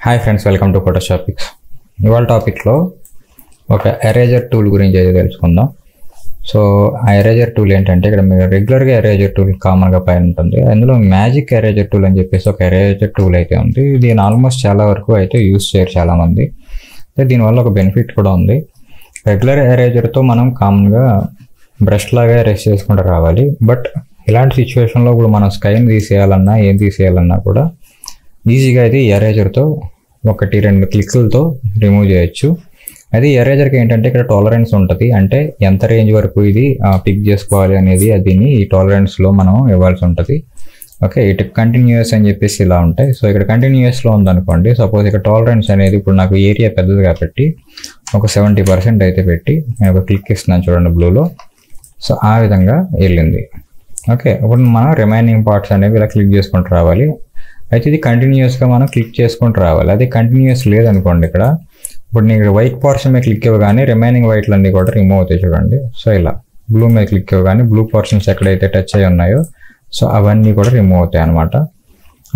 Hi friends, welcome to Photoshopics. ఇవాళ టాపిక్లో ఒక ఎరేజర్ టూల్ గురించి అయితే తెలుసుకుందాం. సో ఆ ఎరేజర్ టూల్ ఏంటంటే, ఇక్కడ మీరు రెగ్యులర్గా ఎరేజర్ టూల్ కామన్గా పైన ఉంటుంది. అందులో మ్యాజిక్ ఎరేజర్ టూల్ అని చెప్పేసి ఒక ఎరేజర్ టూల్ అయితే ఉంది. దీని ఆల్మోస్ట్ చాలా వరకు అయితే యూస్ చేయరు చాలామంది. దీనివల్ల ఒక బెనిఫిట్ కూడా ఉంది. రెగ్యులర్ ఎరేజర్తో మనం కామన్గా బ్రష్ లాగా ఎరేజ్ చేసుకుంటూ రావాలి. బట్ ఇలాంటి సిచ్యువేషన్లో ఇప్పుడు మనం స్కైని తీసేయాలన్నా ఏం తీసేయాలన్నా కూడా ఈజీగా అయితే ఎరేజర్తో 1-2 క్లిక్లతో రిమూవ్ చేయొచ్చు. అది ఎరేజర్కి ఏంటంటే ఇక్కడ టాలరెన్స్ ఉంటుంది. అంటే ఎంత రేంజ్ వరకు ఇది పిక్ చేసుకోవాలి అనేది దీన్ని ఈ టాలరెన్స్లో మనం ఇవ్వాల్సి ఉంటుంది. ఓకే, ఇటు కంటిన్యూస్ అని చెప్పేసి ఇలా ఉంటాయి. సో ఇక్కడ కంటిన్యూస్లో ఉందనుకోండి, సపోజ్ ఇక్కడ టాలరెన్స్ అనేది ఇప్పుడు నాకు ఏరియా పెద్దది కాబట్టి ఒక 70% అయితే పెట్టి నేను ఒక క్లిక్ ఇస్తున్నాను చూడండి బ్లూలో. సో ఆ విధంగా వెళ్ళింది. ఓకే, ఇప్పుడు మనం రిమైనింగ్ పార్ట్స్ అనేవి ఇలా క్లిక్ చేసుకుంటూ రావాలి. అయితే ఇది కంటిన్యూస్గా మనం క్లిక్ చేసుకుంటూ రావాలి. అది కంటిన్యూస్ లేదనుకోండి, ఇక్కడ ఇప్పుడు నేను వైట్ పోర్షన్ మీద క్లిక్ ఇవ్వగానే రిమైనింగ్ వైట్లన్నీ కూడా రిమూవ్ అవుతాయి చూడండి. సో ఇలా బ్లూ మీద క్లిక్ ఇవ్వగానే బ్లూ పోర్షన్స్ ఎక్కడైతే టచ్ అయి ఉన్నాయో సో అవన్నీ కూడా రిమూవ్ అవుతాయి అనమాట.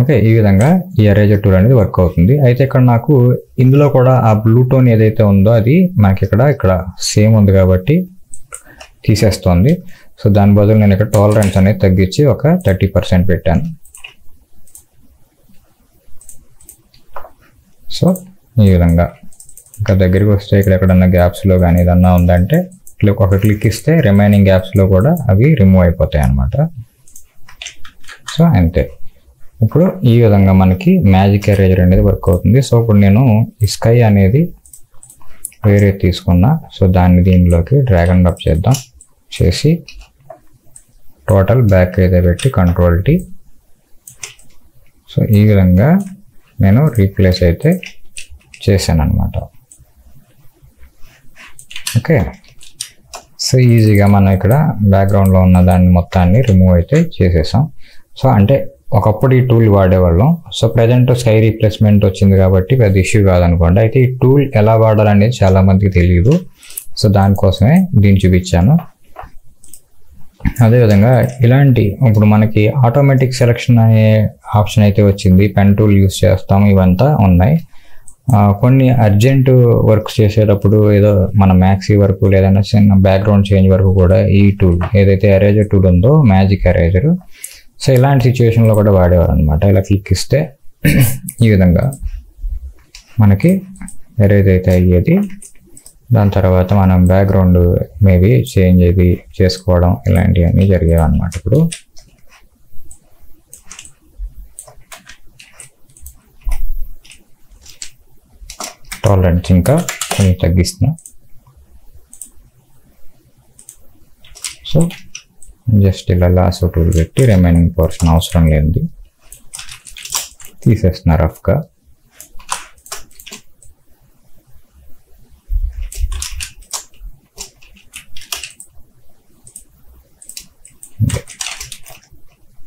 ఓకే, ఈ విధంగా ఈ ఎరేజర్ టూల్ అనేది వర్క్ అవుతుంది. అయితే ఇక్కడ నాకు ఇందులో కూడా ఆ బ్లూ టోన్ ఏదైతే ఉందో అది మనకి ఇక్కడ సేమ్ ఉంది కాబట్టి తీసేస్తుంది. సో దాని బదులు నేను ఇక్కడ టాలరెన్స్ అనేది తగ్గించి ఒక 30% పెట్టాను. సో ఈ విధంగా ఇంకా దగ్గరికి వస్తే ఇక్కడ ఎక్కడన్నా గ్యాప్స్లో కానీ ఏదన్నా ఉందంటే ఒక క్లిక్ ఇస్తే రిమైనింగ్ గ్యాప్స్లో కూడా అవి రిమూవ్ అయిపోతాయి అన్నమాట. సో అంతే. ఇప్పుడు ఈ విధంగా మనకి మ్యాజిక్ ఎరేజర్ అనేది వర్క్ అవుతుంది. సో ఇప్పుడు నేను ఈ స్కై అనేది వేరే తీసుకున్నా. సో దాన్ని దీనిలోకి డ్రాగ్ అండ్ డ్రాప్ చేద్దాం. చేసి టోటల్ బ్యాక్ అయితే పెట్టి Ctrl+T. సో ఈ విధంగా నేను రీప్లేస్ అయితే చేశాను అనమాట. ఓకే, సో ఈజీగా మనం ఇక్కడ బ్యాక్గ్రౌండ్లో ఉన్న దాన్ని మొత్తాన్ని రిమూవ్ అయితే చేసేసాం. సో అంటే ఒకప్పుడు ఈ టూల్ వాడేవాళ్ళం. సో ప్రజెంట్ స్కై రీప్లేస్మెంట్ వచ్చింది కాబట్టి పెద్ద ఇష్యూ కాదనుకోండి. అయితే ఈ టూల్ ఎలా వాడాలనేది చాలామందికి తెలియదు. సో దానికోసమే దీన్ని చూపించాను. అదేవిధంగా ఇలాంటి ఇప్పుడు మనకి ఆటోమేటిక్ సెలెక్షన్ అనే ఆప్షన్ అయితే వచ్చింది. పెన్ టూల్ యూస్ చేస్తాము, ఇవంతా ఉన్నాయి. కొన్ని అర్జెంట్ వర్క్ చేసేటప్పుడు ఏదో మన మ్యాక్సీ వరకు లేదన్నా చిన్న బ్యాక్గ్రౌండ్ చేంజ్ వరకు కూడా ఈ టూల్ ఏదైతే ఎరేజర్ టూల్ ఉందో మ్యాజిక్ ఎరేజర్, సో ఇలాంటి సిచ్యువేషన్లో కూడా వాడేవారు అనమాట. ఇలా క్లిక్ ఇస్తే ఈ విధంగా మనకి ఎరేజ్ అయితే అయ్యేది. దాని తర్వాత మనం బ్యాక్గ్రౌండ్ మేబీ చేంజ్ అది చేసుకోవడం ఇలాంటివన్నీ జరిగేవి అనమాట. ఇప్పుడు టాలరెన్స్ ఇంకా కొంచెం తగ్గిస్తున్నాం. సో జస్ట్ ఇలా లాసో టూల్ పెట్టి రిమైనింగ్ పోర్షన్ అవసరం లేనిది తీసేస్తున్నా రఫ్గా.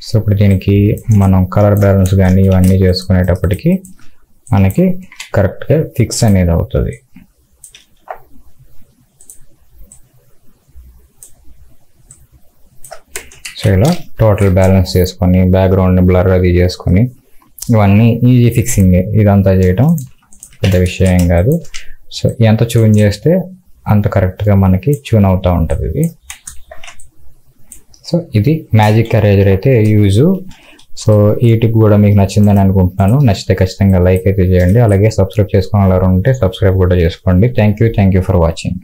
సో ఇప్పుడు దీనికి మనం కలర్ బ్యాలెన్స్ కానీ ఇవన్నీ చేసుకునేటప్పటికి మనకి కరెక్ట్గా ఫిక్స్ అనేది అవుతుంది. సో ఇలా టోటల్ బ్యాలెన్స్ చేసుకొని బ్యాక్గ్రౌండ్ బ్లర్ అది చేసుకొని ఇవన్నీ ఈజీ ఫిక్సింగ్. ఇదంతా చేయడం పెద్ద విషయం ఏం కాదు. సో ఎంత ట్యూన్ చేస్తే అంత కరెక్ట్గా మనకి ట్యూన్ అవుతూ ఉంటుంది ఇది. సో ఇది మ్యాజిక్ ఎరేజర్ అయితే యూజు. సో ఈ టిప్ కూడా మీకు నచ్చిందని అనుకుంటున్నాను. నచ్చితే ఖచ్చితంగా లైక్ అయితే చేయండి. అలాగే సబ్స్క్రైబ్ చేసుకోవాలి ఉంటే సబ్స్క్రైబ్ కూడా చేసుకోండి. Thank you for watching.